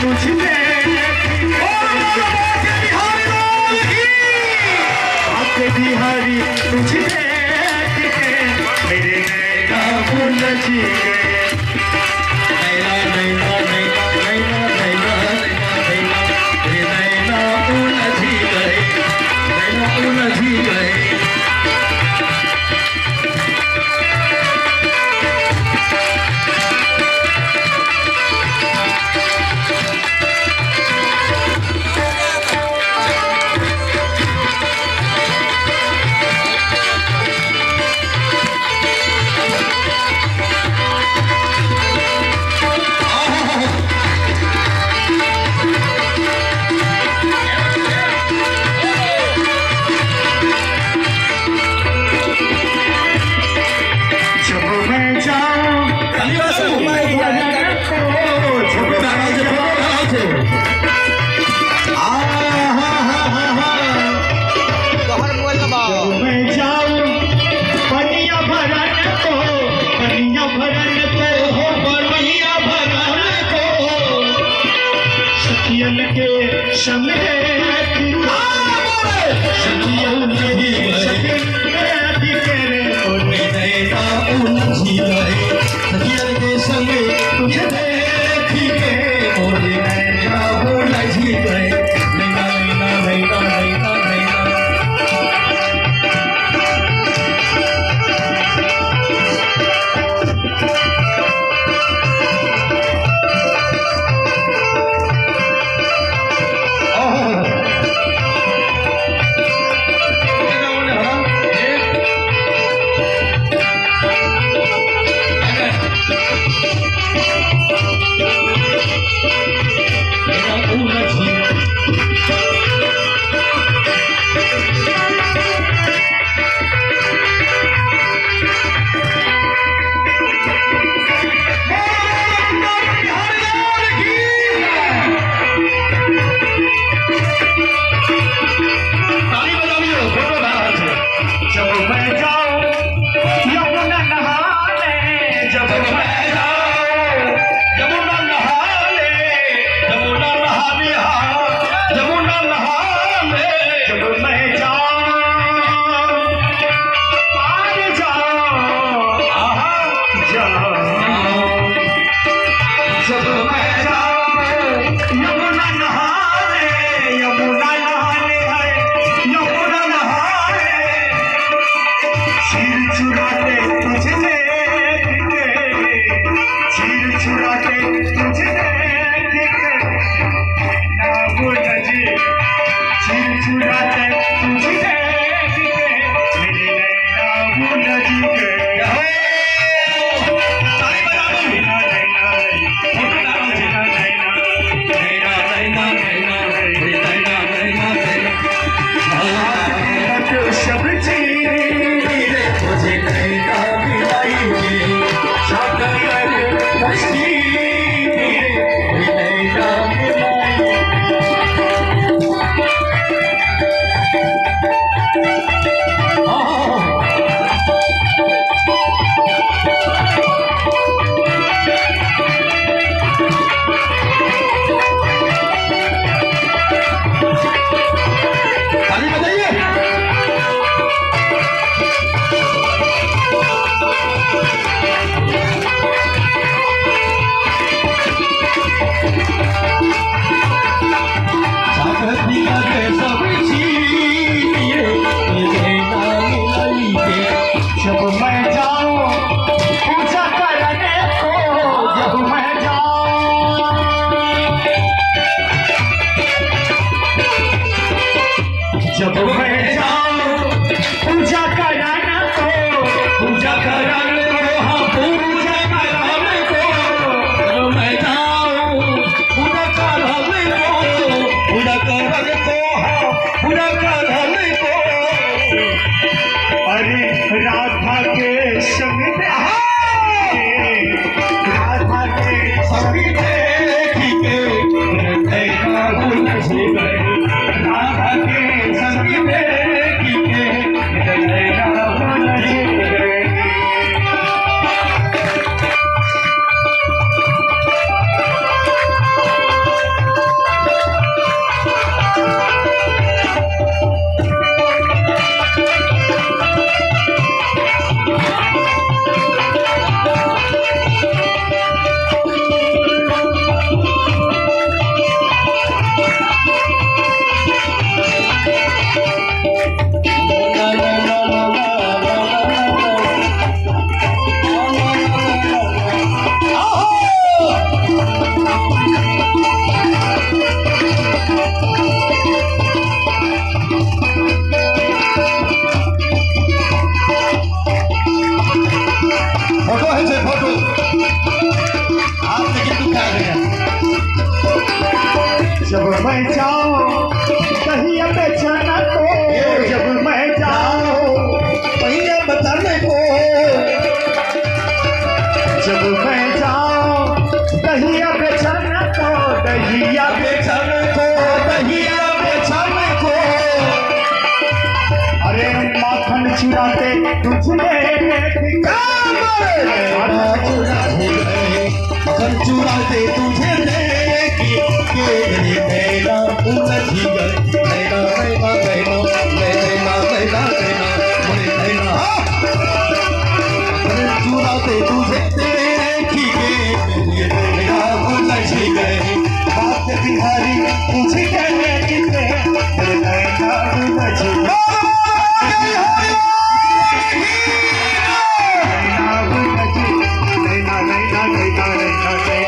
तुझने बिहारी तुझने मेरे नैना उलझ गए नैना नैना नैना नैना नैना नैना मेरे नैना उलझ गए नैना उलझ गए के समय मैं जाऊं कहीं बेचना को, जब मैं जाऊं पहिया बताने को, जब मैं जाऊं दहिया बेचना को, दहिया बेचने को, दहिया बेचने को। अरे माखन चुराते तुझे चुराते तुझे देखी के मेरी नैना उलझी गई, नैना नैना नैना नैना नैना नैना मोरे नैना। चुराते तुझे देखी के मेरी नैना उलझी गई। बात बिहारी तुझे कहते मेरे नैना उलझी गई। नैना उलझी, नैना नैना नैना नैना